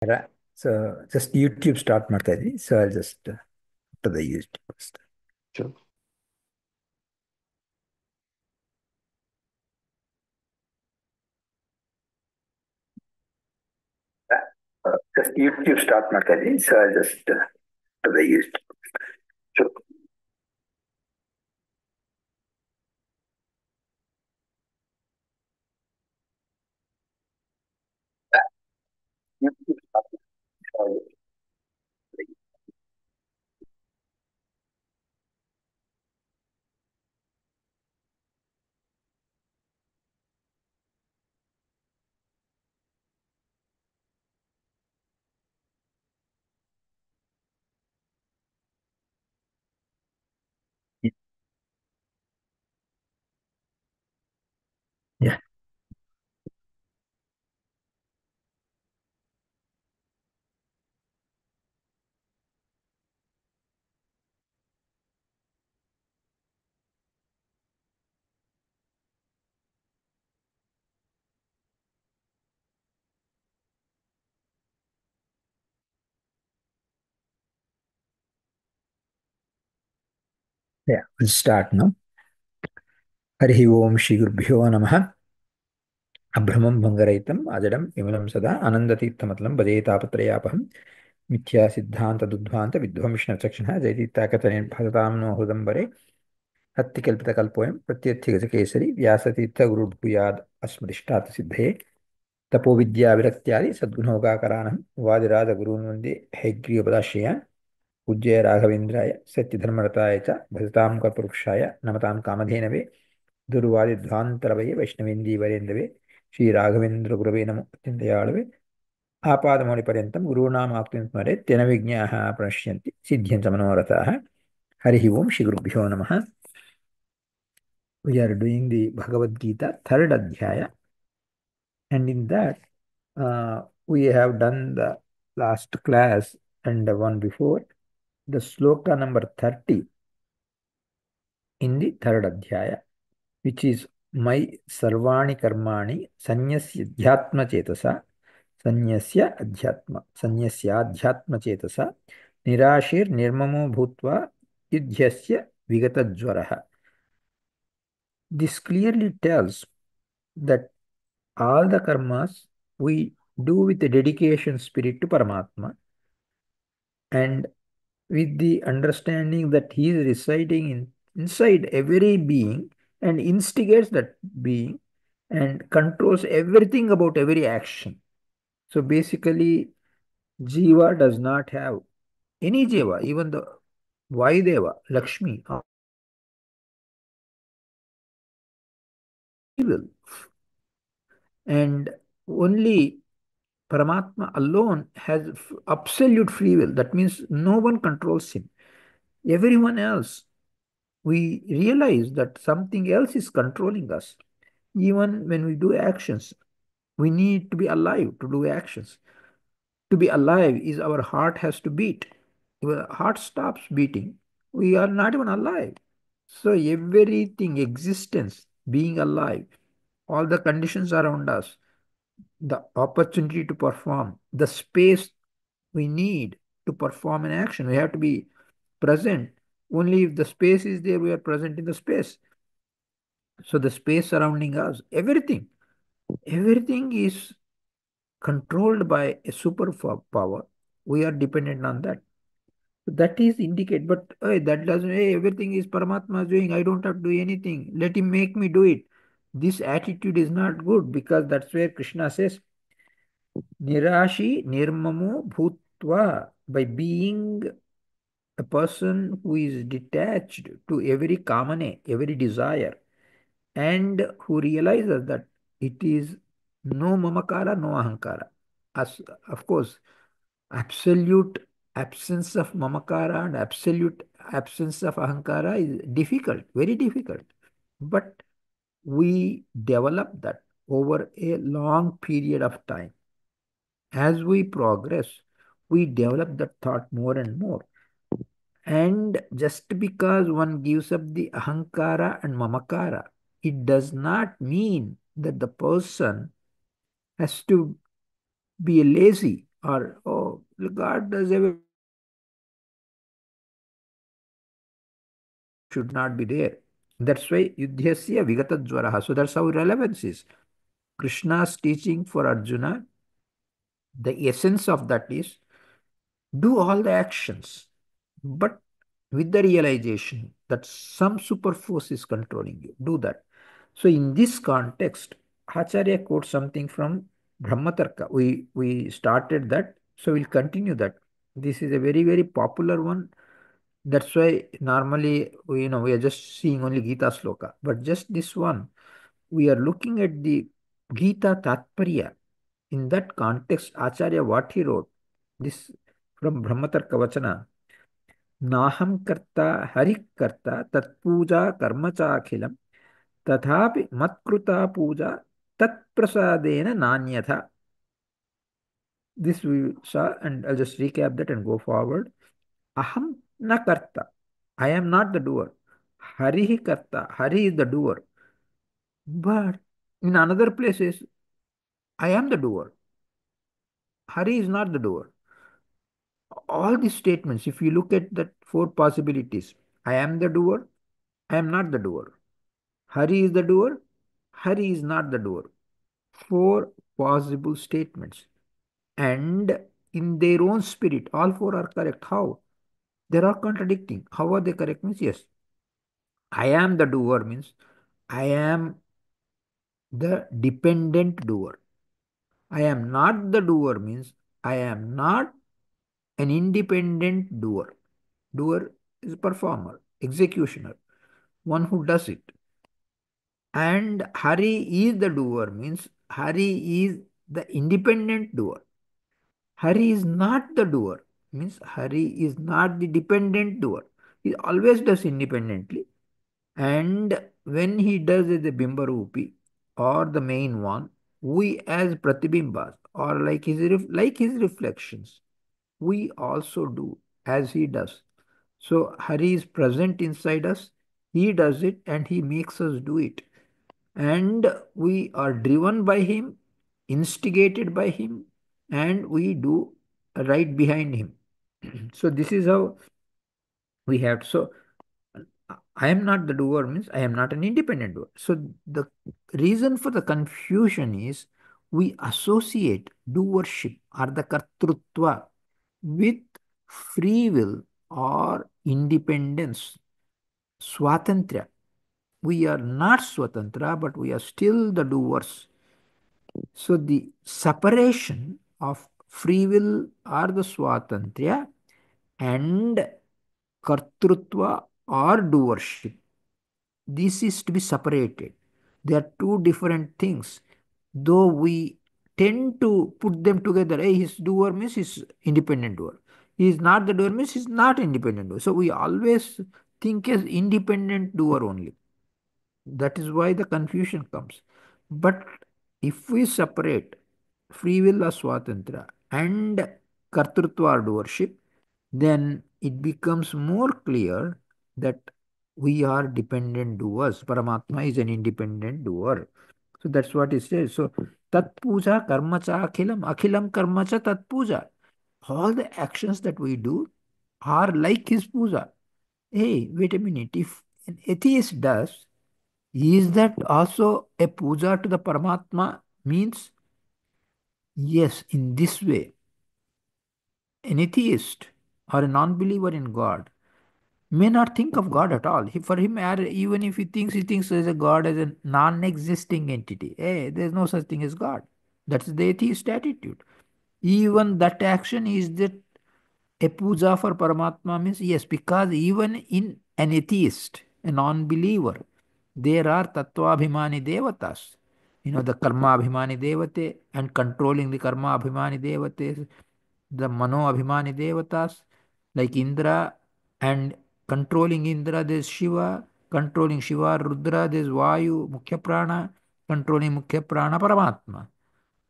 Right. So just YouTube start ಮಾಡ್ತಾ ಇದ್ವಿ. So I'll just to the YouTube first. Sure. Just YouTube start ಮಾಡ್ತಾ ಇದ್ವಿ. So I'll just to the YouTube. Sure. YouTube start ಮಾಡ್ತಾ ಇದ್ವಿ. Yeah. Yeah. We'll start now. हरिः ओम श्री गुरुभ्यो नमः. अभ्रमं भङ्गरहितम् अजडं विमलं सदा आनन्दतीर्थमतलं भजे तापत्रयापहं मिथ्या सिद्धान्तदुद्ध्वान्त विध्वंसनचक्षणः जयतीर्थाकतनेन भजतां नो हृदम्बरे हत्तिकल्पितकल्पोऽयं प्रत्यर्थगजकेसरी व्यासतीर्थगुरुर्भूयाद् अस्मदिष्टात् सिद्धये तपोविद्याविरक्त्यादि सद्गुणोगाकराणं वादिराजगुरून् वन्दे हैग्रीवपदाश्रयान् पूज्य राघवेन्द्राय सत्यधर्मरताय च भजतां कल्पवृक्षाय नमतां कामधेनवे दुर्वादिध्वान्तरवये वैष्णवेन्दीवरेन्दवे श्रीराघवेन्द्रगुरवे नमो अत्यन्तदयाळवे आपादमौलिपर्यन्तं गुरूणामाप्तिं स्मरेत् तेन विज्ञाः प्रणश्यन्ति सिद्ध्यन्ति मनोरथाः. हरिः ओं श्रीगुरुभ्यो नमः. We are doing the Bhagavad Gita, third adhyaya, and in that we have done the last class and the one before, the sloka number 30 in the third adhyaya, which is my sarvani karmani sanyasya adhyatma chetasa sanyasya adhyatma chetasa nirashir nirmamo bhutva yudhyasya vigatadjvaraha. This clearly tells that all the karmas we do with the dedication spirit to Paramatma and with the understanding that he is residing inside every being and instigates that being and controls everything about every action. So basically, Jiva does not have any Jiva, even the Vaideva, Lakshmi, evil. And only Paramatma alone has absolute free will. That means no one controls him. Everyone else, we realize that something else is controlling us. Even when we do actions, we need to be alive to do actions. To be alive is our heart has to beat. If our heart stops beating, we are not even alive. So everything, existence, being alive, all the conditions around us, the opportunity to perform, the space we need to perform an action. We have to be present. Only if the space is there, we are present in the space. So the space surrounding us, everything is controlled by a super power. We are dependent on that. That is indicate, but that doesn't, hey, everything is Paramatma doing. I don't have to do anything. Let him make me do it. This attitude is not good because that's where Krishna says, Nirashi nirmamo bhutva, by being a person who is detached to every kamane, every desire, and who realizes that it is no mamakara, no ahankara. As, of course, absolute absence of mamakara and absolute absence of ahankara is difficult, very difficult. But we develop that over a long period of time. As we progress, we develop that thought more and more. And just because one gives up the ahankara and mamakara, it does not mean that the person has to be lazy or oh, God does everything, should not be there. That's why Yudhyasya Vigatadvaraha. So that's how relevance is. Krishna's teaching for Arjuna, the essence of that is do all the actions, but with the realization that some super force is controlling you. Do that. So in this context, Acharya quotes something from Brahmatarka. We started that, so we'll continue that. This is a very, very popular one. That's why normally we are just seeing only Gita sloka, but just this one, we are looking at the Gita Tatparya. In that context, Acharya what he wrote, this from Brahmatarka Vachana, Naham karta hari karta tat puja karma cha akhilam tathapi matkruta puja tat prasadena nanyatha. This we saw, and I'll just recap that and go forward. Aham na karta. I am not the doer. Harihi karta. Hari is the doer. But in another places, I am the doer. Hari is not the doer. All these statements, if you look at the four possibilities, I am the doer, I am not the doer. Hari is the doer, Hari is not the doer. Four possible statements. And in their own spirit, all four are correct. How? They are contradicting. How are they correct? Means yes. I am the doer means I am the dependent doer. I am not the doer means I am not an independent doer. Doer is a performer, executioner, one who does it. And Hari is the doer means Hari is the independent doer. Hari is not the doer means Hari is not the dependent doer. He always does independently. And when he does it, the Bimbarupi or the main one, we as Pratibimbas or like his reflections, we also do as he does. So Hari is present inside us, he does it and he makes us do it. And we are driven by him, instigated by him, and we do right behind him. So this is how we have. So I am not the doer means I am not an independent doer. So the reason for the confusion is we associate doership or the kartrutva with free will or independence, swatantra. We are not swatantra, but we are still the doers. So the separation of free will or the swatantra and kartrutva or doership, this is to be separated. They are two different things. Though we tend to put them together, hey, his doer means he's independent doer. He is not the doer means he's not independent doer. So we always think as independent doer only. That is why the confusion comes. But if we separate free will or swatantra and kartrutva or doership, then it becomes more clear that we are dependent doers. Paramatma is an independent doer. So that's what it says. So tat puja karma cha akhilam, akhilam karma cha tat puja. All the actions that we do are like his puja. Hey, wait a minute. If an atheist does, is that also a puja to the Paramatma? Means, yes, in this way, an atheist or a non believer in God may not think of God at all. For him, even if he thinks as a God as a non existing entity. Hey, there's no such thing as God. That's the atheist attitude. Even that action is that a puja for Paramatma means yes, because even in an atheist, a non-believer, there are Tattvabhimani devatas. The Karma Abhimani devate and controlling the Karma Abhimani devatas, the Mano Abhimani devatas, like Indra, and controlling Indra, there's Shiva, controlling Shiva, Rudra, there's Vayu, Mukhya Prana, controlling Mukhya Prana, Paramatma,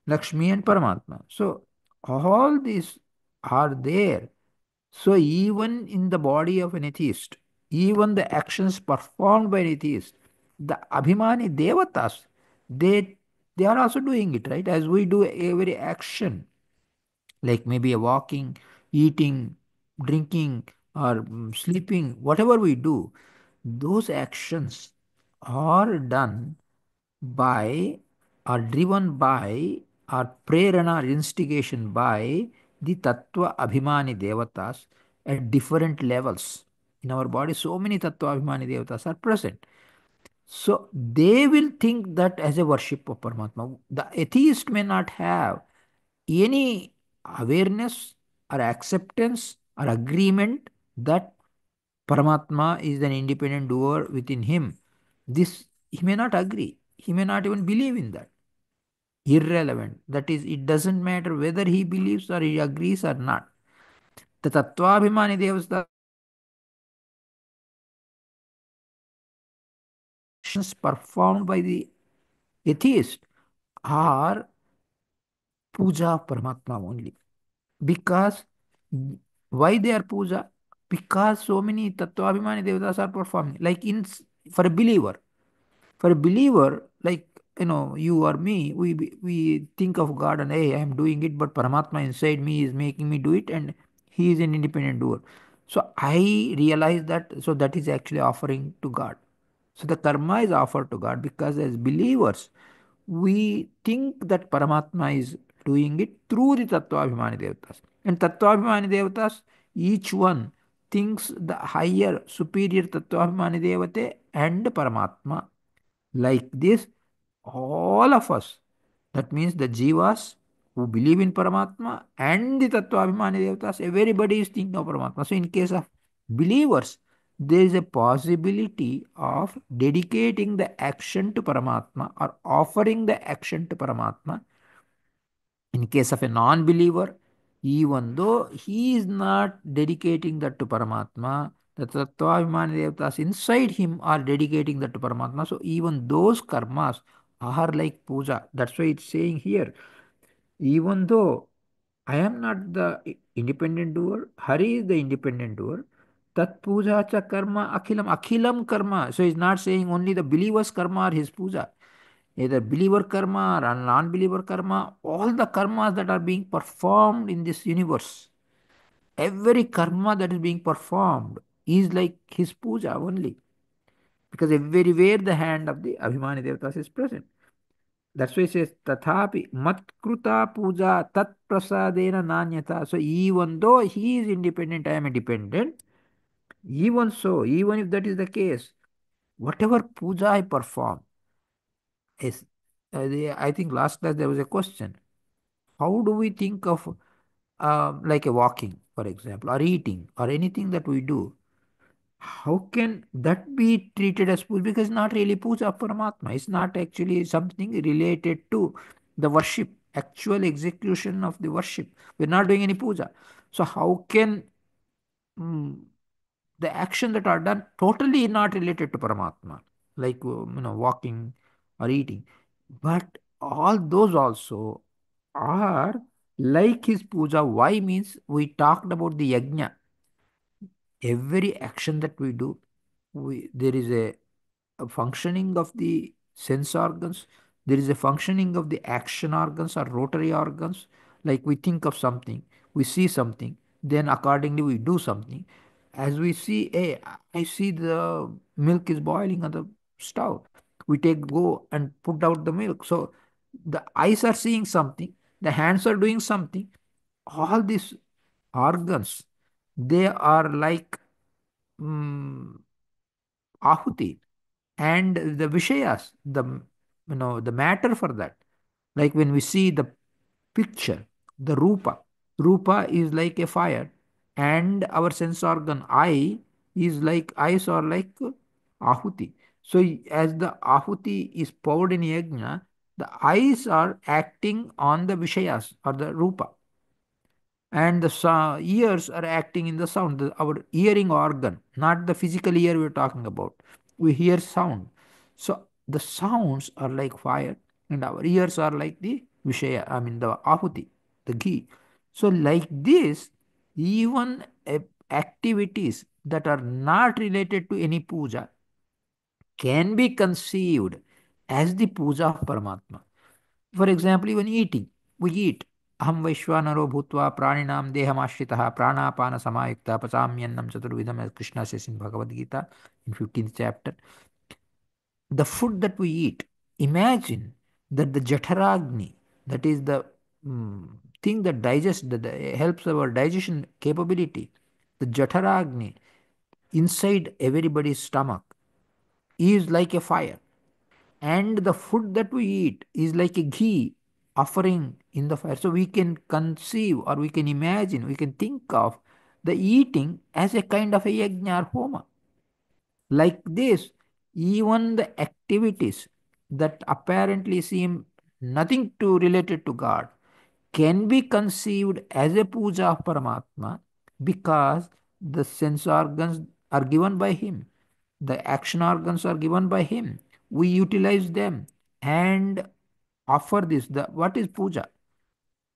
Lakshmi and Paramatma. So all these are there. So even in the body of an atheist, even the actions performed by an atheist, the Abhimani Devatas, they are also doing it, right? As we do every action. like maybe a walking, eating, drinking, or sleeping, whatever we do, those actions are done by, are driven by, are prerana or instigation by the Tattva Abhimani Devatas at different levels. In our body, so many Tattva Abhimani Devatas are present. So they will think that as a worship of Paramatma. The atheist may not have any awareness or acceptance or agreement that Paramatma is an independent doer within him. This he may not agree. He may not even believe in that. Irrelevant. That is, it doesn't matter whether he believes or he agrees or not. The Tattvabhimani Devas actions performed by the atheist are puja of Paramatma only. Because why they are puja? Because so many Tattvabhimani Devatas are performing. Like for a believer, like you or me, we think of God and hey, I am doing it, but Paramatma inside me is making me do it, and He is an independent doer. So I realize that. So that is actually offering to God. So the karma is offered to God because as believers, we think that Paramatma is doing it through the Tattvabhimani Devatas. And Tattvabhimani Devatas, each one thinks the higher, superior Tattvabhimani Devate and Paramatma. Like this, all of us, that means the Jivas who believe in Paramatma and the Tattvabhimani Devatas, everybody is thinking of Paramatma. So, in case of believers, there is a possibility of dedicating the action to Paramatma or offering the action to Paramatma. In case of a non believer, even though he is not dedicating that to Paramatma, the Tattvabhimani Devatas inside him are dedicating that to Paramatma. So even those karmas are like puja. That's why it's saying here, even though I am not the independent doer, Hari is the independent doer. Tat puja cha karma akhilam. Akhilam karma. So he's not saying only the believer's karma are his puja. Either believer karma or non-believer karma, all the karmas that are being performed in this universe, every karma that is being performed is like his puja only. Because everywhere the hand of the Abhimani Devatas is present. That's why it says, Tathapi Matkruta Puja Tat Prasadena Nanyata. So even though he is independent, I am independent, even so, even if that is the case, whatever puja I perform is, I think last class there was a question. How do we think of like a walking, for example, or eating, or anything that we do? How can that be treated as puja? Because it's not really puja of Paramatma. It's not actually something related to the worship, actual execution of the worship. We're not doing any puja. So how can mm, the action that are done totally not related to Paramatma, like walking or eating, but all those also are like his puja. Why means we talked about the yajna. Every action that we do, there is a functioning of the sense organs, there is a functioning of the action organs or rotary organs. Like we think of something, we see something, then accordingly we do something. As we see, hey, I see the milk is boiling on the stove, we go and put out the milk. So the eyes are seeing something, the hands are doing something. All these organs, they are like mm, ahuti, and the vishayas, the matter for that. Like when we see the picture, the rupa is like a fire, and our sense organ eye is like, eyes are like ahuti. So as the ahuti is poured in yajna, the eyes are acting on the vishayas or the rupa, and the ears are acting in the sound, our hearing organ, not the physical ear we're talking about. We hear sound. So the sounds are like fire, and our ears are like the vishaya, I mean the ahuti, the ghee. So like this, even activities that are not related to any puja can be conceived as the puja of Paramatma. For example, even eating, we eat. अहम वैश्वानरो भूत्वा प्राणिनाम देहमाश्रितः प्राणापान समायुक्तः पचाम्यन्नं चतुर्विधम, as Krishna says in Bhagavad Gita in 15th chapter. The food that we eat, imagine that the Jaఠaragni, that is the thing that digests, that helps our digestion capability, the Jaఠaragni inside everybody's stomach is like a fire, and the food that we eat is like a ghee offering in the fire. So we can conceive, or we can imagine, we can think of the eating as a kind of a yajna or homa. Like this, even the activities that apparently seem nothing to related to God can be conceived as a puja of Paramatma, because the sense organs are given by Him, the action organs are given by Him. We utilize them and offer this. The what is puja?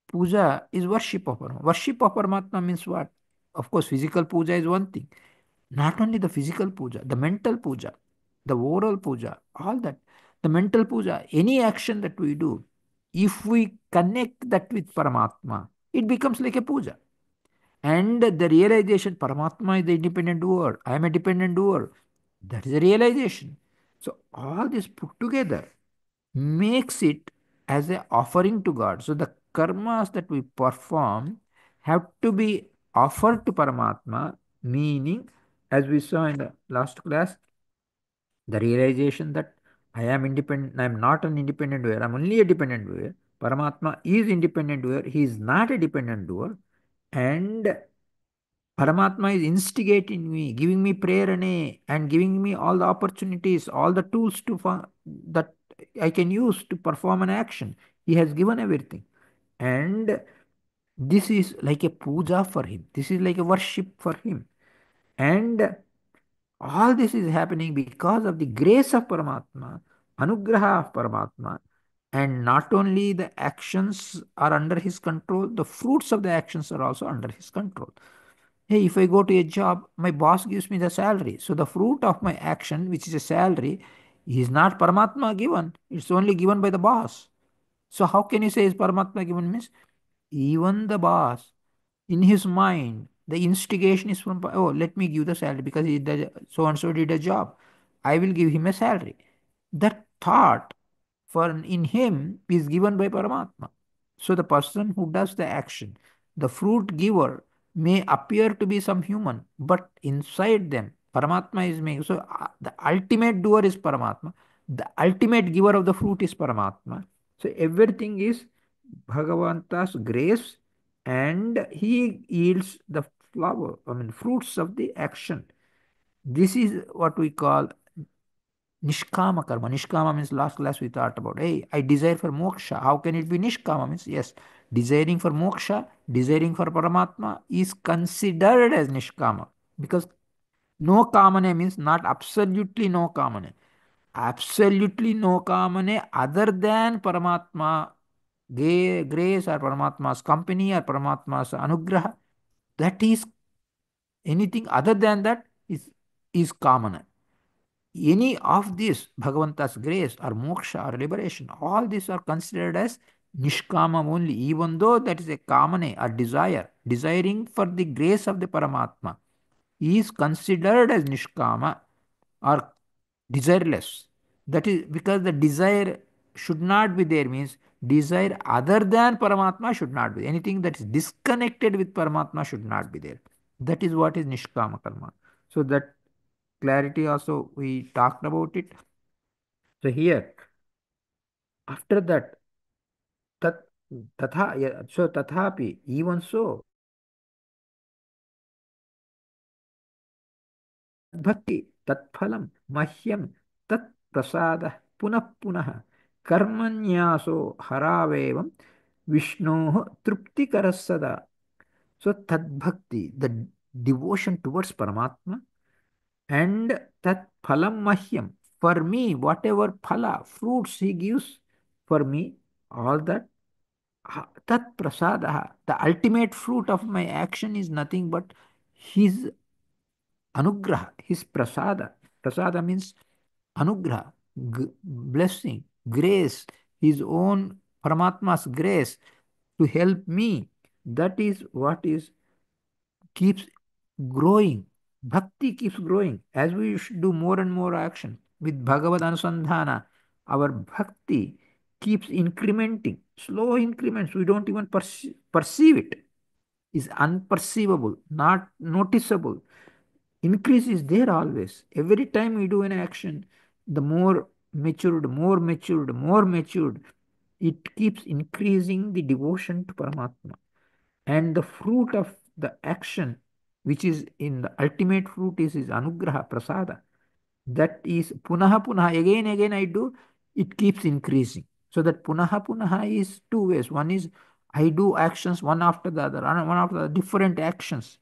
Puja is worship of Paramatma. Worship of Paramatma means what? Of course, physical puja is one thing. Not only the physical puja, the mental puja, the oral puja, all that. The mental puja, any action that we do, if we connect that with Paramatma, it becomes like a puja. And the realization, Paramatma is the independent doer, I am a dependent doer. That is a realization. So all this put together makes it as an offering to God. So the karmas that we perform have to be offered to Paramatma, meaning, as we saw in the last class, the realization that I am independent, I am not an independent doer, I am only a dependent doer. Paramatma is independent doer, he is not a dependent doer, and Paramatma is instigating me, giving me prerana, and giving me all the opportunities, all the tools that I can use to perform an action. He has given everything. And this is like a puja for him. This is like a worship for him. And all this is happening because of the grace of Paramatma, Anugraha of Paramatma. And not only the actions are under his control, the fruits of the actions are also under his control. Hey, if I go to a job, my boss gives me the salary. So the fruit of my action, which is a salary, is not Paramatma given. It's only given by the boss. So how can you say is Paramatma given? Means even the boss, in his mind, the instigation is from, oh, let me give the salary because he did, so and so did a job. I will give him a salary. That thought for in him is given by Paramatma. So the person who does the action, the fruit giver, may appear to be some human, but inside them, Paramatma is making. So the ultimate doer is Paramatma. The ultimate giver of the fruit is Paramatma. So everything is Bhagavanta's grace, and he yields the flower, I mean, fruits of the action. This is what we call Nishkama karma. Nishkama means last class we thought about, hey, I desire for moksha. How can it be Nishkama? Means, yes, desiring for moksha, desiring for Paramatma is considered as Nishkama, because no kamane means not absolutely no kamane. Absolutely no kamane other than Paramatma grace, or Paramatma's company, or Paramatma's anugraha. That is, anything other than that is kamana. Any of this, Bhagavanta's grace or moksha or liberation, all these are considered as nishkama only, even though that is a kamane or desire, desiring for the grace of the Paramatma is considered as nishkama or desireless. That is because the desire should not be there, means desire other than Paramatma should not be. Anything that is disconnected with Paramatma should not be there. That is what is nishkama karma. So that clarity also we talked about it. So here, after that, tat, so tathapi, even so, भक्ति तत्फलं मह्यं तत्प्रसादः पुनः पुनः कर्मन्यासो हरावेवं विष्णोः तृप्तिकरः सदा. So tadbhakti, the devotion towards Paramatma, and tat phalam mahyam, for me, whatever phala, fruits he gives for me, all that, tat prasadaha, the ultimate fruit of my action is nothing but his anugraha, his prasada. Prasada means anugraha, blessing, grace, his own Paramatma's grace. to help me. That is what is keeps growing. Bhakti keeps growing as we should do more and more action with Bhagavad Anusandhana. Our bhakti keeps incrementing, slow increments. We don't even perceive it. Is unperceivable, not noticeable. Increase is there always. Every time we do an action, the more matured, more matured, it keeps increasing the devotion to Paramatma. And the fruit of the action, which is in the ultimate fruit, is anugraha, prasada. That is punaha punaha, again I do, it keeps increasing. So that punaha punaha is two ways. One is I do actions one after the other, one after the different actions.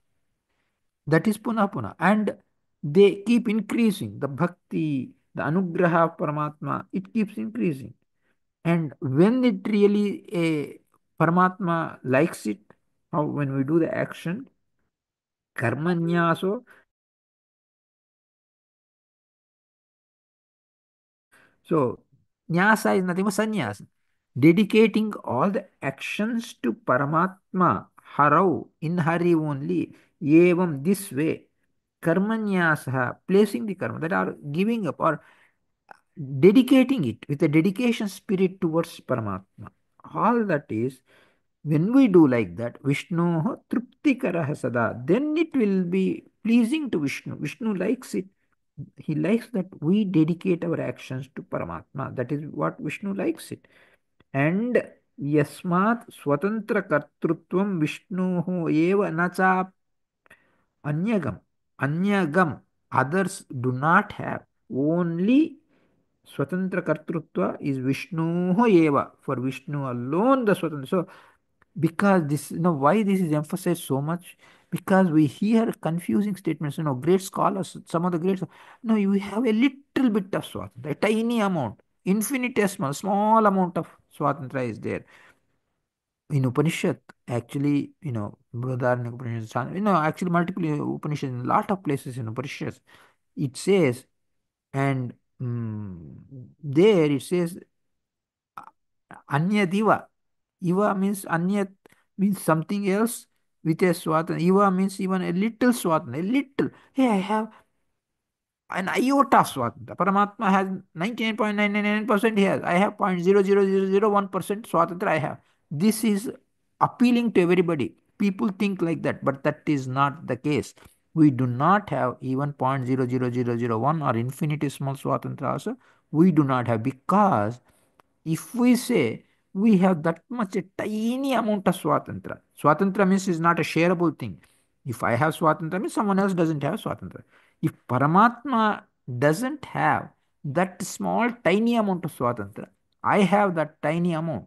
That is punah punah. And they keep increasing. The bhakti, the anugraha of Paramatma, it keeps increasing. And when it really Paramatma likes it, how when we do the action, karmanyaso. So nyasa is nothing but sannyasa. Dedicating all the actions to Paramatma, harau, in hari only, evam, this way. Karmanyasa, placing the karma, that are giving up or dedicating it with a dedication spirit towards Paramatma. All that is, when we do like that, Vishnu truptikaraha sada, then it will be pleasing to Vishnu. Vishnu likes it. He likes that we dedicate our actions to Paramatma. That is what Vishnu likes it. And yasmat swatantra kartrutvam Vishnu eva nacha anyagam. Anyagam. Others do not have. Only Swatantra Kartrutva is Vishnu Eva. For Vishnu alone, the Swatantra. So, because this, why this is emphasized so much? Because we hear confusing statements. Great scholars, some of the great, no, you have a little bit of Swatantra, a tiny amount, infinitesimal, small amount of Swatantra is there. In Upanishad, actually, Brihadaranyaka Upanishad, actually multiple Upanishads, in a lot of places in Upanishads, it says, and there it says Anyadiva. Iva means Anyat means something else with a swatan. Iva means even a little swatan, a little. Hey, I have an iota of swatanta. Paramatma has 99.999%. He has. I have 0.00001% swatanta. I have. This is appealing to everybody. People think like that, but that is not the case. We do not have even 0.00001 or infinitesimal swatanta also. We do not have, because if we say we have that much a tiny amount of swatantra, swatantra means is not a shareable thing. If I have swatantra, means someone else doesn't have swatantra. If Paramatma doesn't have that small tiny amount of swatantra, I have that tiny amount.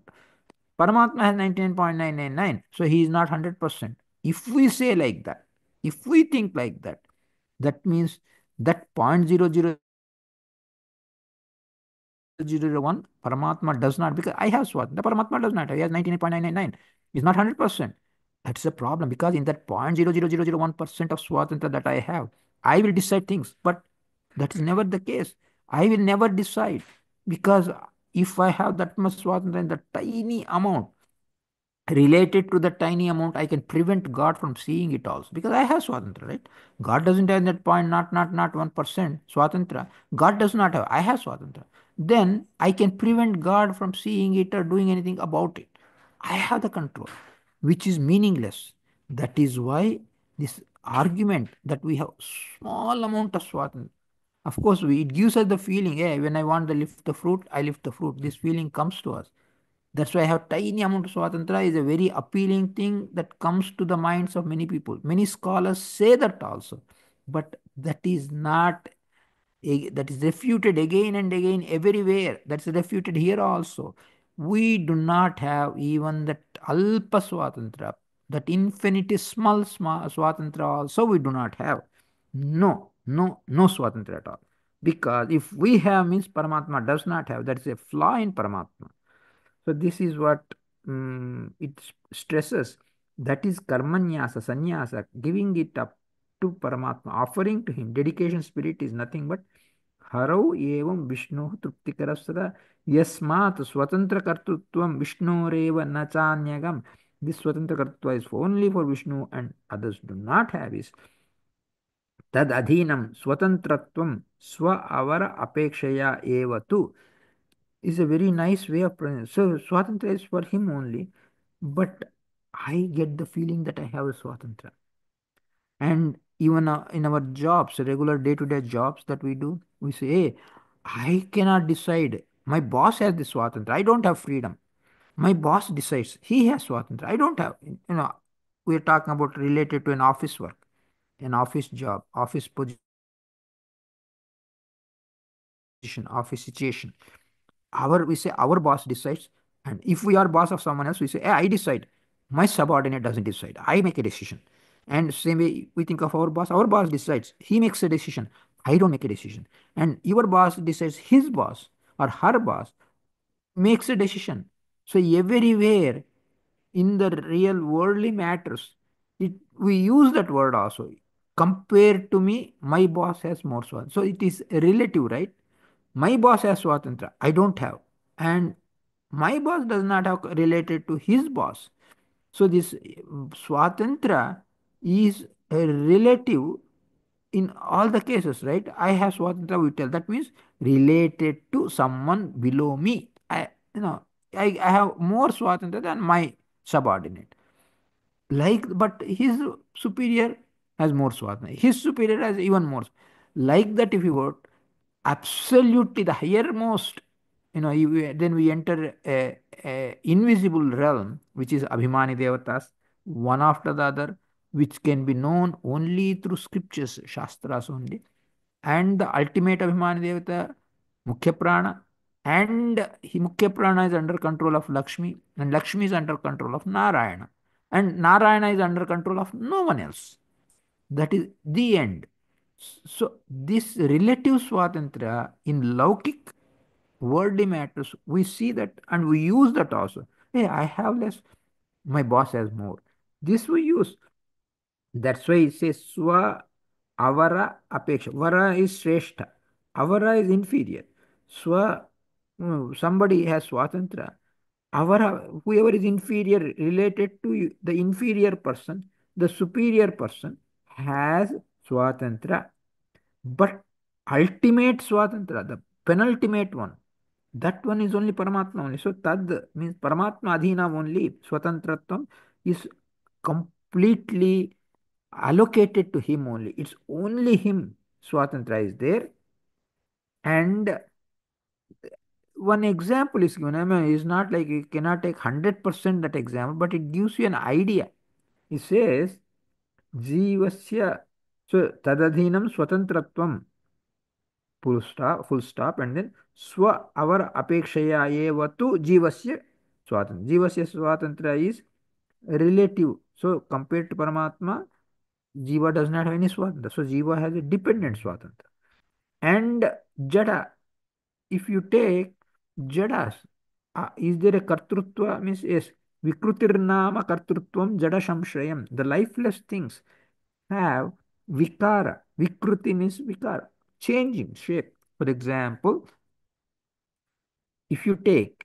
Paramatma has 99.999, so he is not 100%. If we say like that, if we think like that, that means that 0.001 Paramatma does not, because I have Swat. The Paramatma does not have. He has 99.999. He's not 100%. That's a problem, because in that 0.00001% of Swatantra that I have, I will decide things. But that is never the case. I will never decide, because if I have that much Swatantra in the tiny amount, related to the tiny amount, I can prevent God from seeing it also, because I have swatantra, right? God doesn't have that point, not 1% swatantra. God does not have. I have swatantra. Then I can prevent God from seeing it or doing anything about it. I have the control, which is meaningless. That is why this argument that we have small amount of swatantra. Of course, it gives us the feeling, hey, when I want to lift the fruit, I lift the fruit. This feeling comes to us. That's why I have tiny amount of swatantra is a very appealing thing that comes to the minds of many people. Many scholars say that also, but that is not, that is refuted again and again everywhere. That's refuted here also. We do not have even that alpa swatantra, that infinitesimal swatantra also we do not have. No swatantra at all. Because if we have, means Paramatma does not have. That is a flaw in Paramatma. So this is what it stresses. That is karmanyasa, sannyasa, giving it up to Paramatma, offering to him. Dedication spirit is nothing but harau evam Vishnu truptikarasada yasmat swatantra kartutvam Vishnoreva nachanyagam. This Swatantra Kartva is only for Vishnu and others do not have is tad adhinam swatantratvam swa avara apekshaya eva tu is a very nice way of pronouncing. So Swatantra is for him only, but I get the feeling that I have a Swatantra. And even in our jobs, regular day-to-day jobs that we do, we say, hey, I cannot decide. My boss has the Swatantra. I don't have freedom. My boss decides. He has Swatantra. I don't have. We're talking about related to an office work, an office job, office position, office situation. We say our boss decides, and if we are boss of someone else, we say, hey, I decide. My subordinate doesn't decide. I make a decision. And same way we think of our boss decides. He makes a decision. I don't make a decision. And your boss decides, his boss or her boss makes a decision. So everywhere in the real worldly matters, we use that word also. Compared to me, my boss has more swat. So it is relative, right? My boss has swatantra. I don't have. And my boss does not have related to his boss. So this swatantra is relative in all the cases, right? I have swatantra, we tell. That means related to someone below me. I have more swatantra than my subordinate. But his superior has more swadhyaya. His superior has even more. Like that, if you were absolutely the highermost, then we enter a invisible realm, which is Abhimani Devatas, one after the other, which can be known only through scriptures, Shastras only. And the ultimate Abhimani Devata, Mukhya Prana, and Mukhya Prana is under control of Lakshmi, and Lakshmi is under control of Narayana, and Narayana is under control of no one else. That is the end. So, this relative Swatantra in Laukik worldly matters, we see that and we use that also. Hey, I have less, my boss has more. This we use. That's why it says Swa Avara Apeksha. Vara is Shrestha. Avara is inferior. Swa, somebody has Swatantra. Avara, whoever is inferior related to the inferior person, the superior person has Swatantra. But ultimate Swatantra, the penultimate one, that one is only Paramatma only. So Tad means Paramatma Adhina only. Swatantratvam is completely allocated to him only. It's only him. Swatantra is there. And one example is given. I mean, it's not like you cannot take 100% that example, but it gives you an idea. It says, Jivasya. So, Tadadhinam Swatantratvam, full stop, and then Swa our Apekshaya Evatu Jivasya Swatantra. Jivasya Swatantra is relative. So, compared to Paramatma, Jiva does not have any Swatantra. So, Jiva has a dependent Swatantra. And Jada, if you take Jadas, is there a Kartrutva? Means, yes, Vikrutirnama Kartrutvam Jada Shamshrayam. The lifeless things have Vikara. Vikruti means Vikara, changing shape. For example, if you take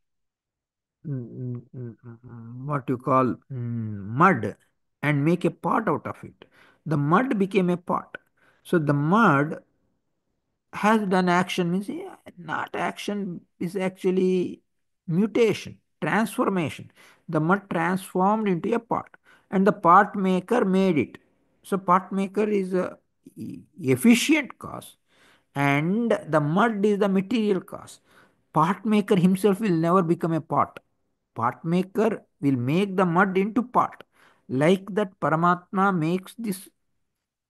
what you call mud and make a pot out of it, the mud became a pot. So the mud has done action means not action is actually mutation, transformation. The mud transformed into a pot, and the pot maker made it. So pot maker is a efficient cause, and the mud is the material cause. Pot maker himself will never become a pot. Pot maker will make the mud into pot. Like that, Paramatma makes this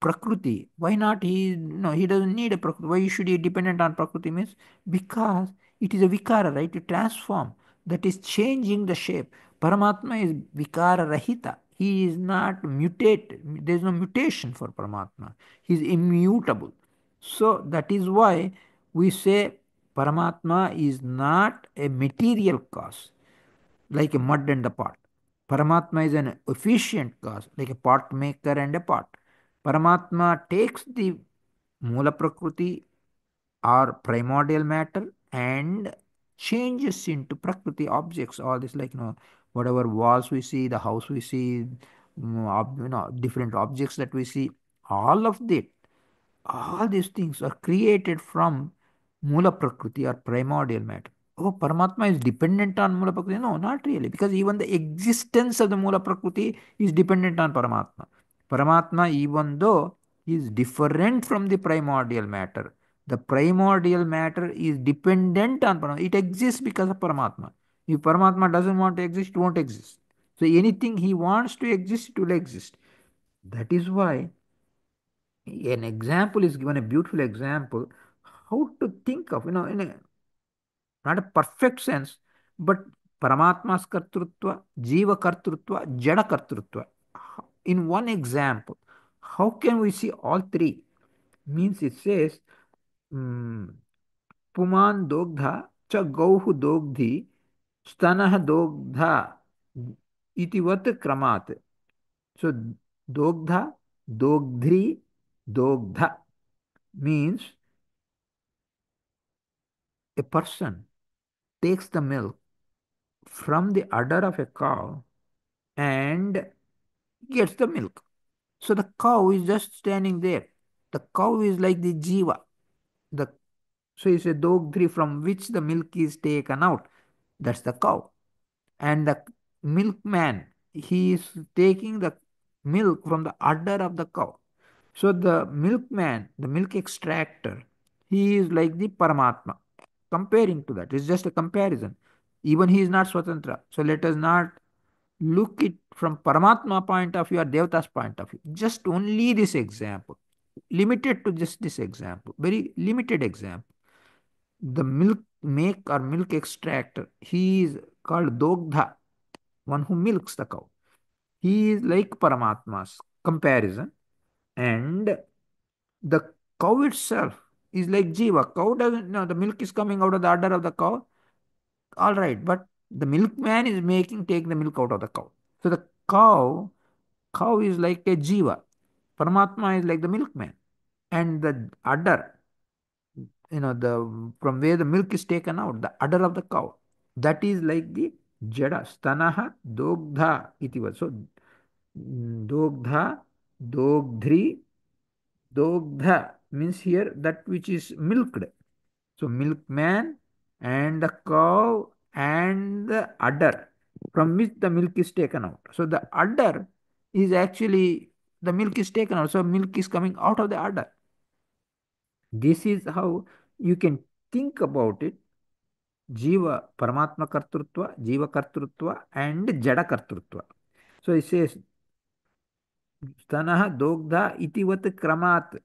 Prakriti. Why not? He doesn't need a Prakriti. Why should he dependent on Prakriti means? Because it is a Vikara, right? To transform. That is changing the shape. Paramatma is Vikara Rahita. He is not mutated. There is no mutation for Paramatma. He is immutable. So that is why we say Paramatma is not a material cause like a mud and a pot. Paramatma is an efficient cause, like a pot maker and a pot. Paramatma takes the Mula Prakriti or primordial matter and changes into Prakriti objects, all this like Whatever walls we see, the house we see, different objects that we see, all of that, all these things are created from Mula Prakriti or primordial matter. Oh, Paramatma is dependent on Mula Prakriti? No, not really, because even the existence of the Mula Prakriti is dependent on Paramatma. Paramatma, even though is different from the primordial matter, the primordial matter is dependent on Paramatma. It exists because of Paramatma. If Paramatma doesn't want to exist, it won't exist. So anything he wants to exist, it will exist. That is why an example is given, a beautiful example, how to think of, in a not a perfect sense, but Paramatma's kartrutva, Jiva kartrutva, Jada kartrutva. In one example, how can we see all three? Means it says, mm, Puman dogdha cha gauhu dogdhi stanah dogdha itivat kramat. So dogdha, dogdhri, dogdha means a person takes the milk from the udder of a cow and gets the milk. So the cow is just standing there. The cow is like the jiva. The so it's a dogdri from which the milk is taken out. That's the cow. And the milkman, he is taking the milk from the udder of the cow. So the milkman, the milk extractor, he is like the Paramatma. Comparing to that, it's just a comparison. Even he is not Swatantra. So let us not look it from Paramatma point of view or Devata's point of view. Just only this example. Limited to just this example. Very limited example. The milk make or milk extractor, he is called Dogdha, one who milks the cow. He is like Paramatma's comparison. And the cow itself is like Jiva. Cow doesn't know the milk is coming out of the udder of the cow. All right, but the milkman is taking the milk out of the cow. So the cow is like a Jiva. Paramatma is like the milkman. And the udder, the from where the milk is taken out, the udder of the cow, that is like the Jada. Stanaha dogdha itiva. So dogdha, dogdhri, dogdha means here that which is milked. So milkman and the cow and the udder from which the milk is taken out. So the udder is actually the milk is taken out. So milk is coming out of the udder. This is how you can think about it. Jiva, Paramatma Kartrutva, Jiva Kartrutva, and Jada Kartrutva. So it says, Stanah Dogdha itivat kramat.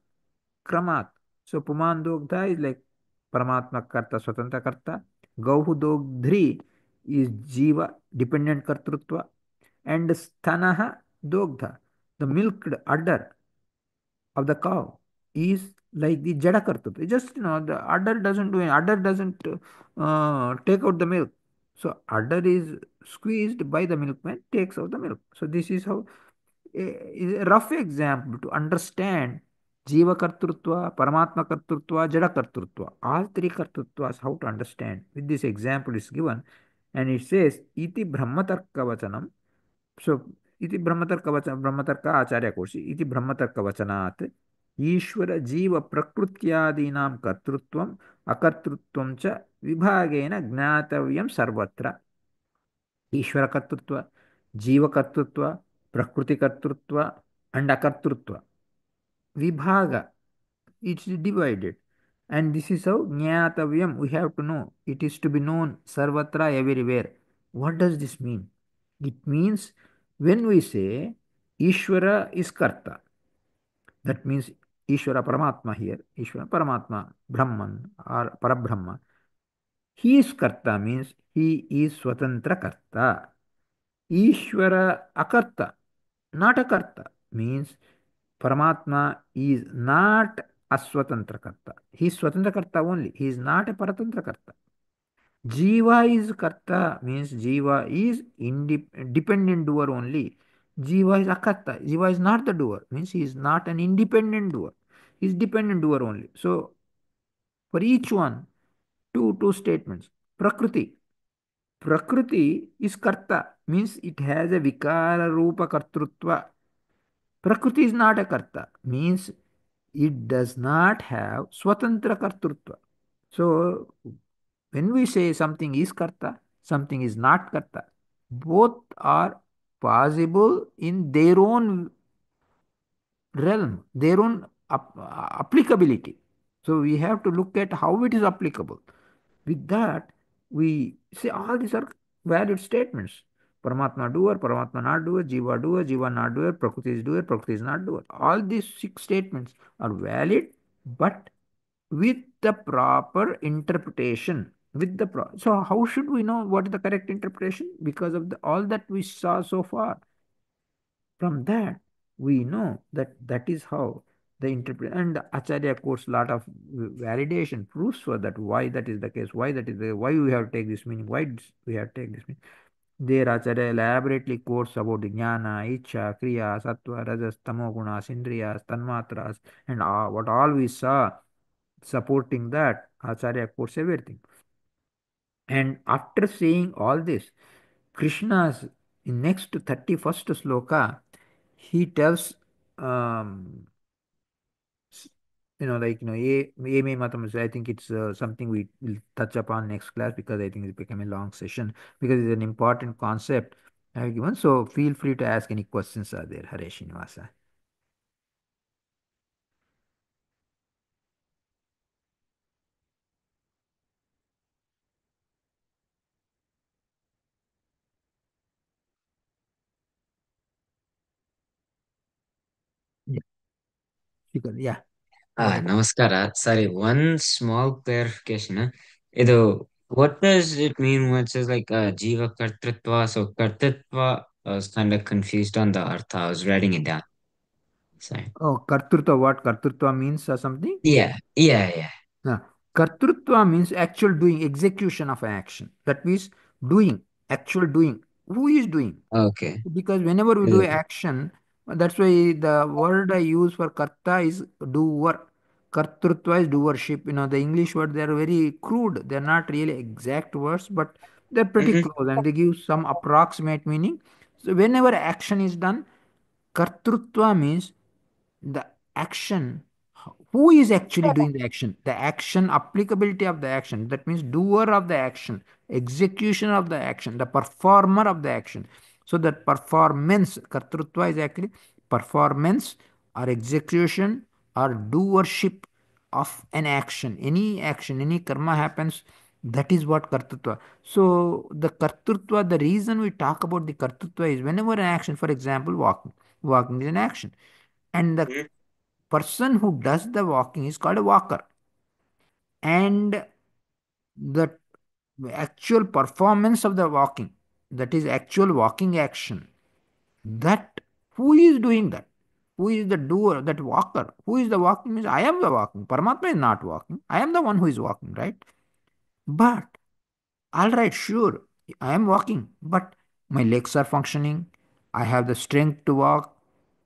Kramat. So Puman Dogdha is like Paramatma Karta, Swatantra Karta. Gauhu Dogdhri is Jiva, dependent Kartrutva. And Stanaha Dogdha, the milked udder of the cow, is like the Jada Kartrutva. Just, the udder doesn't do anything. Udder doesn't take out the milk. So udder is squeezed by the milkman, takes out the milk. So this is how a rough example to understand Jiva Kartrutva, Paramatma Kartrutva, Jada Kartrutva. All three Kartruttvas, how to understand. With this example is given, and it says, Iti Brahmatarka Vachanam. So, Iti Brahmatarka Vachanam, Brahmatarka Acharya Koshi, Iti Brahmatarka Vachanat, Ishvara Jiva Prakrutyadinam Kartrutvam, Akartrutvam cha Vibhagena Gnatavyam Sarvatra. Ishvara Kartrutva, Jiva Kartrutva, Prakriti Kartrutva, and Akartrutva. Vibhaga, it's divided. And this is how Jnatavyam, we have to know. It is to be known Sarvatra everywhere. What does this mean? It means when we say Ishvara is Karta, that means Ishvara Paramatma here, Ishvara Paramatma, Brahman or Parabrahma. He is Karta means he is Swatantra Karta. Ishvara Akarta, not a Karta, means Paramatma is not a Swatantra Karta. He is Swatantra Karta only. He is not a Paratantra Karta. Jiva is Karta, means Jiva is dependent doer only. Jiva is Akarta. Jiva is not the doer, means he is not an independent doer. He is dependent doer only. So, for each one, two statements. Prakriti. Prakriti is karta, means it has a vikara rupa kartrutva. Prakriti is not a karta, means it does not have swatantra kartrutva. So when we say something is karta, something is not karta, both are possible in their own realm, their own applicability. So we have to look at how it is applicable. With that, we say all these are valid statements. Paramatma doer, Paramatma not doer, Jiva not doer, Prakriti is not doer. All these six statements are valid, but with the proper interpretation. So how should we know what is the correct interpretation? Because of all that we saw so far. From that, we know that that is how the interpret, and Acharya quotes a lot of validation proofs for that, why that is the case, why we have to take this meaning, we have to take this meaning. There Acharya elaborately quotes about the jnana, ichcha, kriya, sattva, rajas, tamo gunas, indriyas, tanmatras, and what all we saw supporting that. Acharya quotes everything. And after saying all this, Krishna's in next 31st sloka, he tells, um, s- A may matam. I think it's something we will touch upon next class because I think it's become a long session because it's an important concept I have given. So feel free to ask any questions are there, Hare Srinivasa. Yeah, yeah, go ahead. Namaskara. Sorry, one small clarification. What does it mean when it says like Jiva Kartritva? So Kartritva, I was kind of confused on the artha. I was writing it down. Sorry. Oh, Kartrutva, what Kartrutva means or something? Yeah, yeah, yeah. Uh, Kartrutva means actual doing, execution of an action. That means doing, actual doing. Who is doing? Okay. Because whenever we do action, that's why the word I use for karta is doer. Kartrutva is doership. The English word, they are very crude. They're not really exact words, but they're pretty Mm-hmm. close and they give some approximate meaning. So whenever action is done, kartrutva means the action, who is actually doing the action, the action, applicability of the action, that means doer of the action, execution of the action, the performer of the action. So that performance, kartrutva is actually performance or execution or doership of an action, any karma happens, that is what kartrutva. So the kartrutva, the reason we talk about the kartrutva is whenever an action, for example, walking is an action, and the person who does the walking is called a walker, and the actual performance of the walking, that is actual walking action, that who is doing that, who is the doer, that walker, who is the walking, means I am the walking, Paramatma is not walking, I am the one who is walking, right? But all right, sure, I am walking, but my legs are functioning. I have the strength to walk,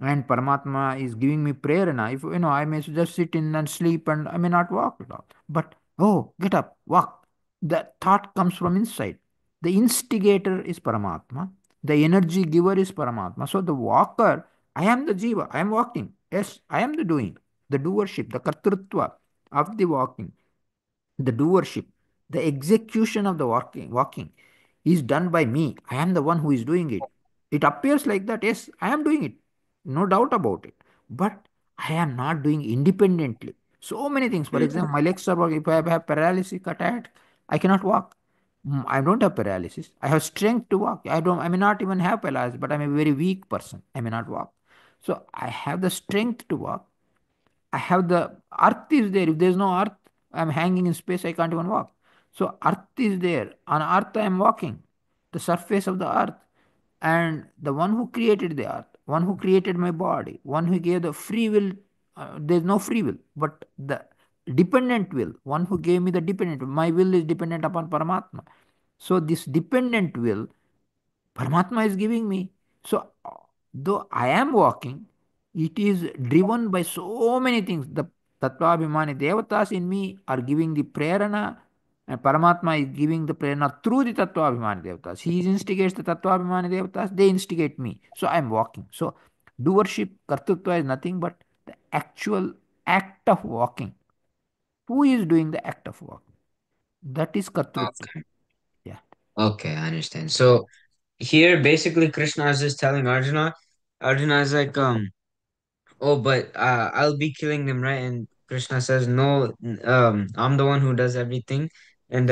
and Paramatma is giving me prerana. If I may just sit in and sleep, and I may not walk at all. But oh, get up, walk. The thought comes from inside. The instigator is Paramatma. The energy giver is Paramatma. So the walker, I am the jiva. I am walking. Yes, I am the doing, the doership, the kartrutva of the walking, the doership, the execution of the walking is done by me. I am the one who is doing it. It appears like that. Yes, I am doing it. No doubt about it. But I am not doing independently. So many things. For example, my legs are working. If I have paralysis attack, I cannot walk. I don't have paralysis. I have strength to walk. I may not even have paralysis, but I'm a very weak person. I may not walk. So I have the strength to walk. I have the earth is there. If there's no earth, I'm hanging in space, I can't even walk. So earth is there. On earth I am walking, the surface of the earth. And the one who created the earth, one who created my body, one who gave the free will, there's no free will, but the dependent will, one who gave me the dependent will. My will is dependent upon Paramatma. So this dependent will, Paramatma is giving me. So, though I am walking, it is driven by so many things. The Tattvabhimani Devatas in me are giving the prerana. And Paramatma is giving the prerana through the Tattvabhimani Devatas. He instigates the Tattvabhimani Devatas, they instigate me. So I am walking. So doership, Kartritva is nothing but the actual act of walking. Who is doing the act of walking? That is Kartrutva. Okay. Yeah. Okay, I understand. So here, basically, Krishna is just telling Arjuna. Arjuna is like, oh, but I'll be killing them, right? And Krishna says, no, I'm the one who does everything, and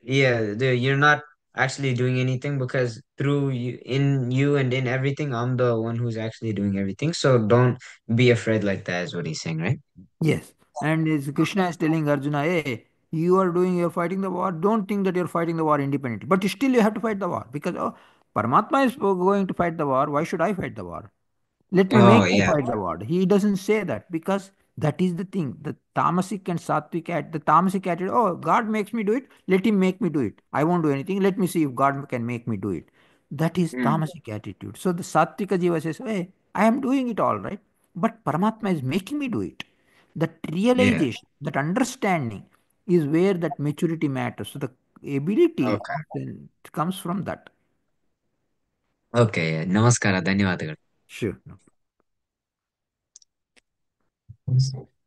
Yeah. yeah, you're not actually doing anything because through you, in you, and in everything, I'm the one who's actually doing everything. So don't be afraid like that, is what he's saying, right? Yes. And Krishna is telling Arjuna, hey, you're fighting the war. Don't think that you're fighting the war independently. But still you have to fight the war because oh, Paramatma is going to fight the war. Why should I fight the war? Let me Oh make you yeah. fight the war. He doesn't say that because that is the thing. The tamasic and sattvic the tamasic attitude, oh, God makes me do it. Let him make me do it. I won't do anything. Let me see if God can make me do it. That is Mm, tamasic attitude. So the sattvika jiva says, hey, I am doing it all right. But Paramatma is making me do it. That yeah. realization, that understanding is where that maturity matters. So the ability Okay. then comes from that. Okay. ನಮಸ್ಕಾರ ಧನ್ಯವಾದಗಳು. Sure. No.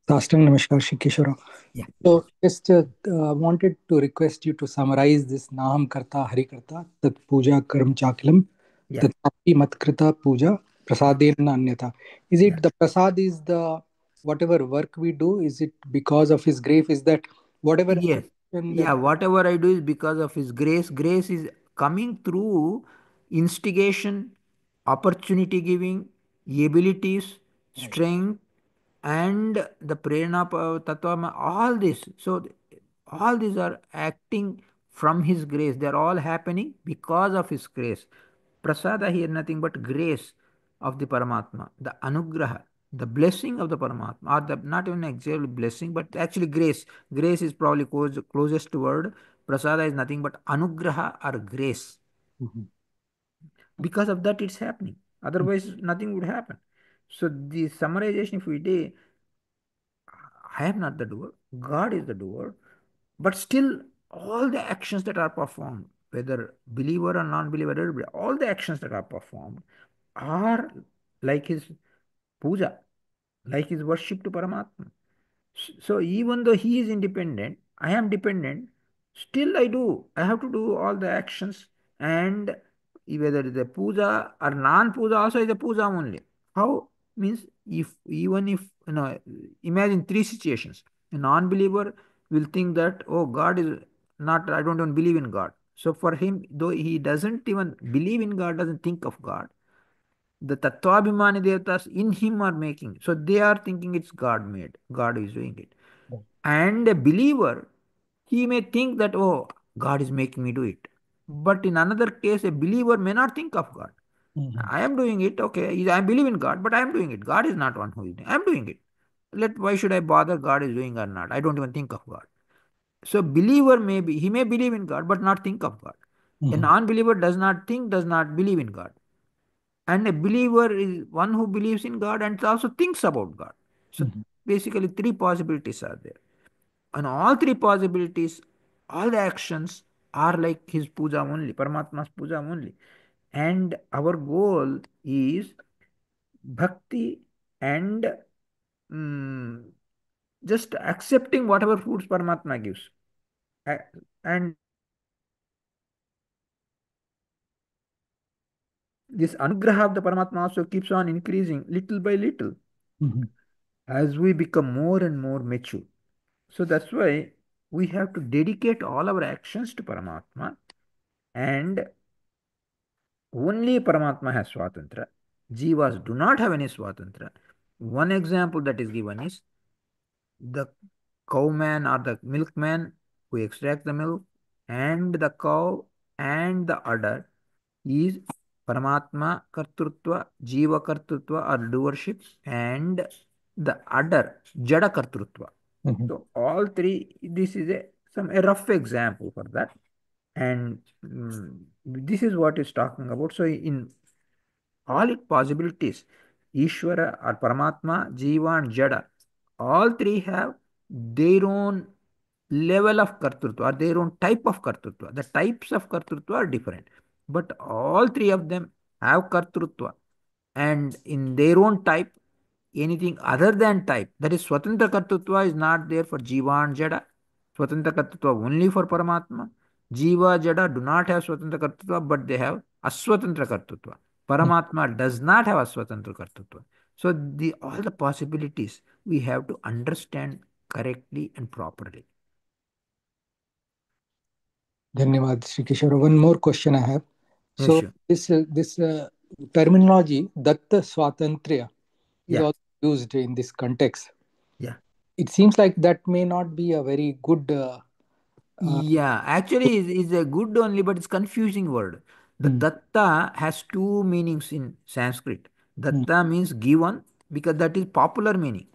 Sastang Namaskar, Shikeshwara. Yeah. So, just wanted to request you to summarize this Naham Karta Hari Karta Tat Puja Karam Chakilam Yeah. Tatapi Matkrita Puja Prasadena Anyata. Is Yeah. it the prasad is the whatever work we do? Is it because of his grace? Is that whatever Yes. action that Yeah, whatever I do is because of His grace. Grace is coming through instigation, opportunity giving, abilities, right? strength, and the prerana tattva, all this. So, all these are acting from His grace. They are all happening because of His grace. Prasada here nothing but grace of the Paramatma, the anugraha, the blessing of the Paramatma, or the not even actually blessing, but actually grace. Grace is probably closest word. Prasada is nothing but anugraha or grace. Mhm. Because of that, it's happening. Otherwise, nothing would happen. So the summarization, if we do, I am not the doer, God is the doer, but still all the actions that are performed, whether believer or non-believer, all the actions that are performed are like his puja, like his worship to Paramatma. So even though he is independent, I am dependent, still I do. I have to do all the actions and whether it is a puja or non-puja also is a puja only. How? Means if even if imagine three situations. A non-believer will think that oh God is not I don't even believe in God. So for him, though he doesn't even believe in God, doesn't think of God, the Tattvabhimani Devatas in him are making. So they are thinking it's God made. God is doing it. And a believer, he may think that, oh, God is making me do it. But in another case, a believer may not think of God. Mhm. I am doing it, okay. I believe in God, but I am doing it. God is not one who is doing it. I am doing it. Why should I bother God is doing or not? I don't even think of God. So believer may be, he may believe in God, but not think of God. A Mhm. non-believer does not think, does not believe in God. And a believer is one who believes in God and also thinks about God. So Mhm. basically, three possibilities are there. And all three possibilities, all the actions are like his puja only, Paramatma's puja only. And our goal is bhakti and mm, just accepting whatever fruits Paramatma gives. A- And this anugraha of the Paramatma also keeps on increasing little by little Mhm. as we become more and more mature. So that's why we have to dedicate all our actions to Paramatma and only Paramatma has Swatantra. Jivas do not have any Swatantra. One example that is given is the cowman or the milkman who extracts the milk and the cow and the udder is Paramatma Kartrutva, Jiva Kartrutva or doership and the udder Jada Kartrutva. Mhm. So all three, this is a rough example for that. And this is what is talking about. So in all its possibilities, Ishvara or Paramatma, Jiva and Jada, all three have their own level of kartrutva or their own type of kartrutva. The types of kartrutva are different, but all three of them have kartrutva. And in their own type, anything other than type, that is Swatantra Kartritva is not there for Jiva and Jada. Swatantra Kartritva only for Paramatma. Jiva, Jada do not have Swatantra Kartritva, but they have Aswatantra Kartritva. Paramatma does not have Aswatantra Kartritva. So all the possibilities we have to understand correctly and properly. Dhanyavad, Shri Kishore. One more question I have. Yes, So sure. this terminology, Datta Swatantriya, is Yeah, also used in this context. yeah. It seems like that may not be a very good. Uh, Yeah, actually, is a good only, but it's confusing word. The mm, datta has two meanings in Sanskrit. mm, Datta means given because that is popular meaning.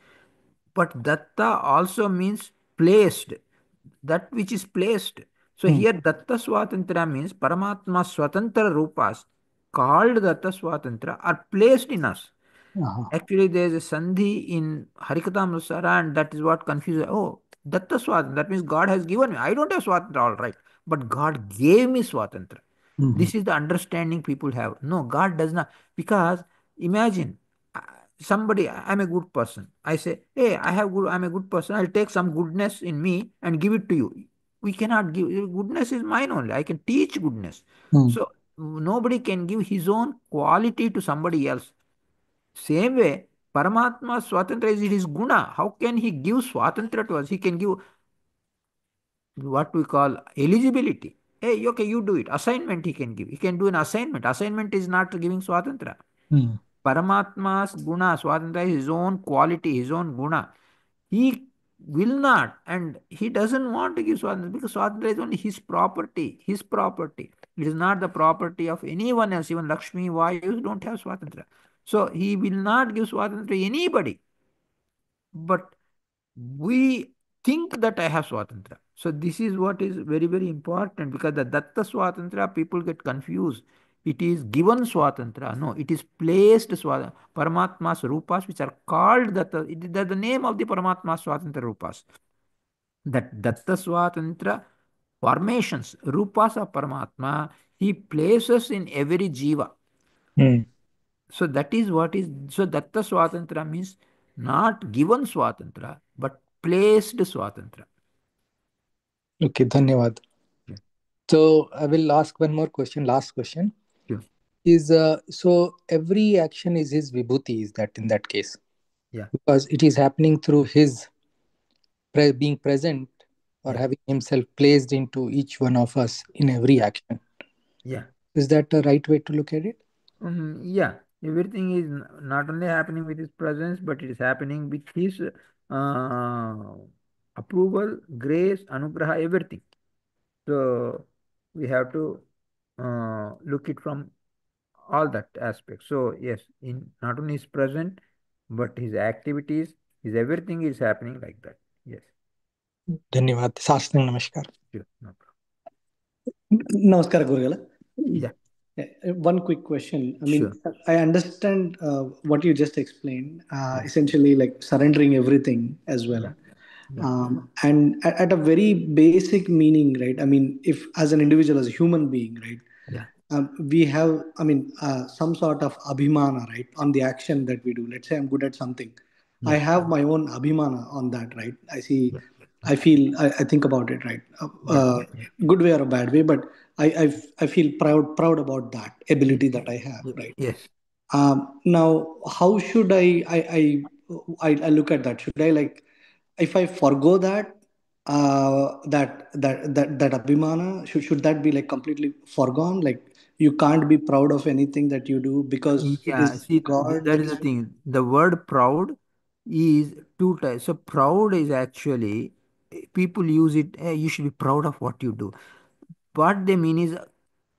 But datta also means placed, that which is placed. So mm, here datta swatantra means Paramatma swatantra rupas called datta swatantra are placed in us. uh-huh, Actually, there is a sandhi in Harikatamrusara, and that is what confuses. Oh, Datta Swatantra. That means God has given me. I don't have Swatantra, all right. But God gave me Swatantra. mhm, This is the understanding people have. No, God does not. Because imagine uh, somebody, I'm a good person. I say, hey, I'm a good person. I'll take some goodness in me and give it to you. We cannot give. Goodness is mine only. I can teach goodness. mm, So nobody can give his own quality to somebody else. Same way, Paramatma Swatantra is his guna. How can he give Swatantra to us? He can give what we call eligibility. Hey, okay, you do it. Assignment he can give. He can do an assignment. Assignment is not giving Swatantra. mm, Paramatma's guna, Swatantra is his own quality, his own guna. He will not and he doesn't want to give Swatantra because Swatantra is only his property. His property. It is not the property of anyone else. Even Lakshmi, Vayu don't have Swatantra. So he will not give Swatantra to anybody. But we think that I have Swatantra. So this is what is very, very important because the Datta Swatantra, people get confused. It is given Swatantra. No, it is placed Swatantra. Paramatma's Rupas, which are called Datta. It is the name of the Paramatma Swatantra Rupas. That Datta Swatantra formations, Rupas of Paramatma, he places in every Jiva. mm. So that is what is so datta swatantra means not given swatantra but placed swatantra. Okay, Dhanyavad. Yeah, So I will ask one more question. Last question sure. is so every action is his vibhuti. Is that in that case? Yeah, Because it is happening through his being present or yeah, having himself placed into each one of us in every action. yeah. Is that the right way to look at it? Yeah. Everything is not only happening with his presence, but it is happening with his uh, approval, grace, anugraha, everything. So we have to look it from all that aspect. So yes, in not only his present, but his activities, his everything is happening like that. Yes, धन्यवाद साष्टांग नमस्कार sure, no problem. Namaskar, Gurugala. Yeah, One quick question. I sure. mean, I understand what you just explained, Yeah, essentially like surrendering everything as well. yeah, yeah, And at a very basic meaning, right? I mean, if as an individual, as a human being, right? yeah, We have, I mean, some sort of abhimana, right, on the action that we do. Let's say I'm good at something. I yeah, have my own abhimana on that, right? I see, yeah, I feel, I think about it, right? yeah, yeah, Good way or a bad way, but I feel proud about that yeah, ability that I have, yeah, right? yes. Now, how should I look at that? Should I like, if I forgo that, that abhimana, should that be like completely forgone? Like you can't be proud of anything that you do because it Yeah, is see, God that that is the is. thing. The word proud is two types. So proud is actually people use it. You should be proud of what you do. What they mean is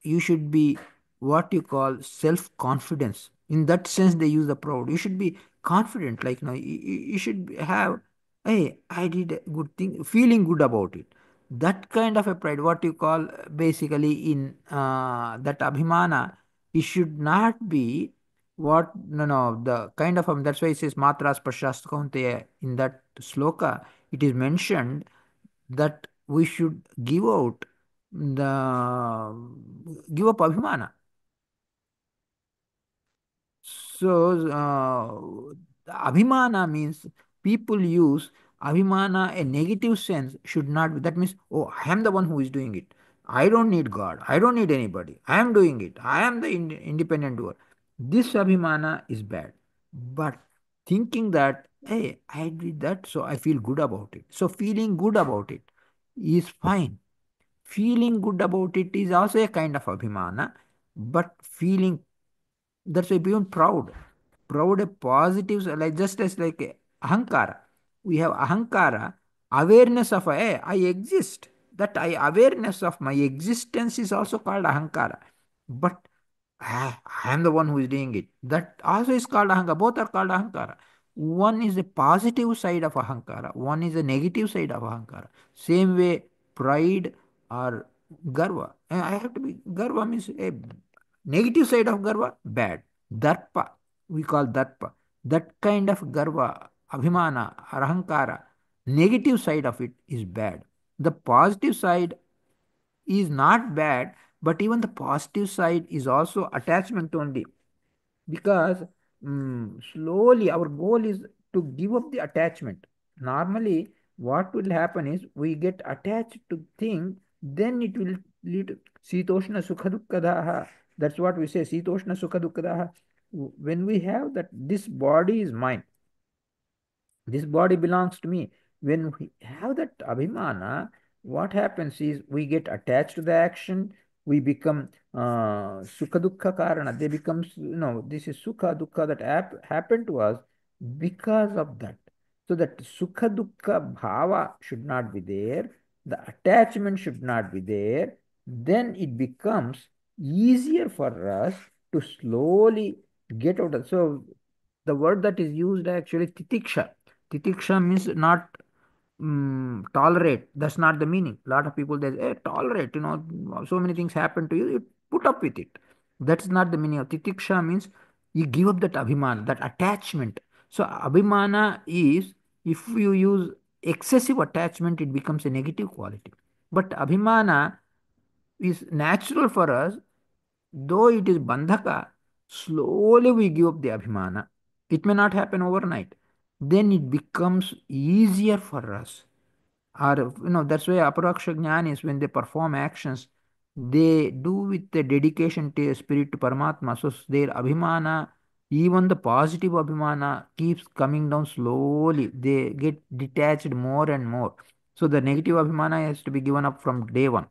you should be what you call self confidence. In that sense, they use the proud. You should be confident. Like you should have, hey, I did a good thing, feeling good about it. That kind of a pride, what you call basically in that abhimana, it should not be what no the kind of that's why it says matras prashast kaunteya in that sloka. It is mentioned that we should give up abhimana. So, the abhimana means people use abhimana, a negative sense should not be. That means, oh, I am the one who is doing it. I don't need God. I don't need anybody. I am doing it. I am the independent doer. This abhimana is bad. But thinking that, hey, I did that, so I feel good about it. So, feeling good about it is fine. Feeling good about it is also a kind of abhimana, but feeling, that's why being proud. Proud a positive, like just as like ahankara. We have ahankara, awareness of I exist. That I awareness of my existence is also called ahankara. But I am the one who is doing it. That also is called ahankara. Both are called ahankara. One is a positive side of ahankara, one is a negative side of ahankara. Same way, pride or garva. I have to be, garva means a negative side of garva, bad. Darpa, we call darpa. That kind of garva, abhimana, or ahankara, negative side of it is bad. The positive side is not bad, but even the positive side is also attachment only, because slowly our goal is to give up the attachment. Normally what will happen is we get attached to thing, then it will lead to sitoshna sukha dukkadaha. That's what we say, sitoshna sukha dukkadaha. When we have that, this body is mine, this body belongs to me. When we have that abhimana, what happens is we get attached to the action, we become sukha dukkha karana. They become, this is sukha dukkha that happened to us because of that. So that sukha dukkha bhava should not be there, the attachment should not be there. Then it becomes easier for us to slowly get out of. So the word that is used actually titiksha. Titiksha means not tolerate. That's not the meaning. A lot of people they say, hey, tolerate, so many things happen to you, you put up with it. That's not the meaning of titiksha. Means you give up that abhimana, that attachment. So abhimana is, if you use excessive attachment, it becomes a negative quality. But abhimana is natural for us, though it is bandhaka, slowly we give up the abhimana. It may not happen overnight. Then it becomes easier for us. Or, that's why aparaksha jnanis, when they perform actions, they do with the dedication to spirit to Paramatma. So their abhimana, even the positive abhimana, keeps coming down slowly. They get detached more and more. So the negative abhimana has to be given up from day one.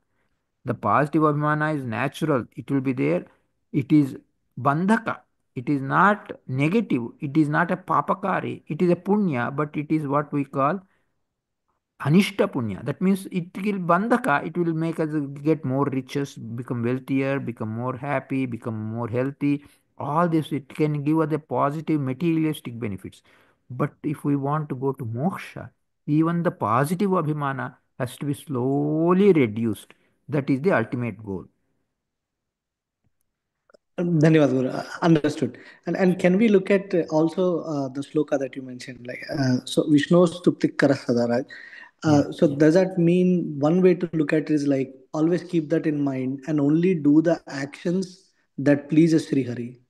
The positive abhimana is natural, it will be there. It is bandhaka. It is not negative. It is not a papakari. It is a punya, but it is what we call Anishta punya. That means it will bandhaka, it will make us get more riches, become wealthier, become more happy, become more healthy. All this, it can give us the positive materialistic benefits. But if we want to go to moksha, even the positive abhimana has to be slowly reduced. That is the ultimate goal. Dhanyavad Guru. Understood. And can we look at also the sloka that you mentioned, like so Vishnu Stuptik Karasada, right? Yeah. So does that mean one way to look at it is like always keep that in mind and only do the actions that pleases Sri Hari?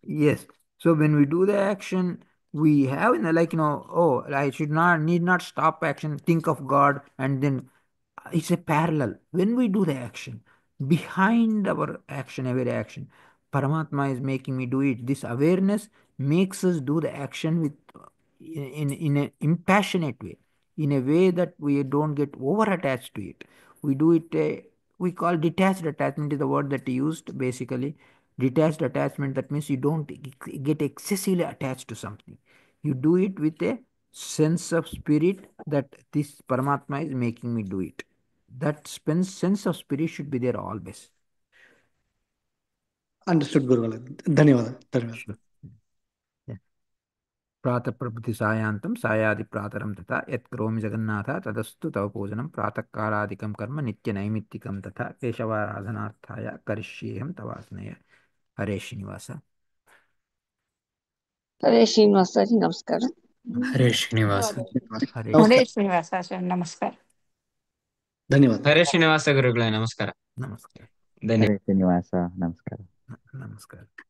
Yes. So when we do the action, we have like, oh, I should not need not stop action, think of God, and then it's a parallel. When we do the action, behind our action, every action, Paramatma is making me do it. This awareness makes us do the action with in an impassionate way, in a way that we don't get over attached to it. We do it. We call detached attachment is the word that he used basically. Detached attachment, that means you don't get excessively attached to something. You do it with a sense of spirit that this Paramatma is making me do it. That sense of spirit should be there always. Understood, Guru. Dhanyavad. Dhanyavad. Sure. Yeah. प्रातः प्रभृति सायान्तं सायादि प्रातरं तथा यत्करोमि जगन्नाथ तदस्तु तव पूजनं प्रातःकालादिकं कर्म नित्यनैमित्तिकं तथा केशवाराधनार्थाय करिष्येऽहं तवास्नय. हरे श्रीनिवास. हरे ಶ್ರೀನಿವಾಸ ನಮಸ್ಕಾರ. Hare Srinivasa. हरे ನಮಸ್ಕಾರ. Namaskar. ಹರೇ ಶ್ರೀನಿವಾಸ ನಮಸ್ಕಾರ. ಧನ್ಯವಾದ. ಹರೇ ಶ್ರೀನಿವಾಸ ಗುರುಗಳೇ, ನಮಸ್ಕಾರ. ನಮಸ್ಕಾರ. ಧನ್ಯವಾದ. ಹರೇ ಶ್ರೀನಿವಾಸ, ನಮಸ್ಕಾರ. ನಮಸ್ಕಾರ.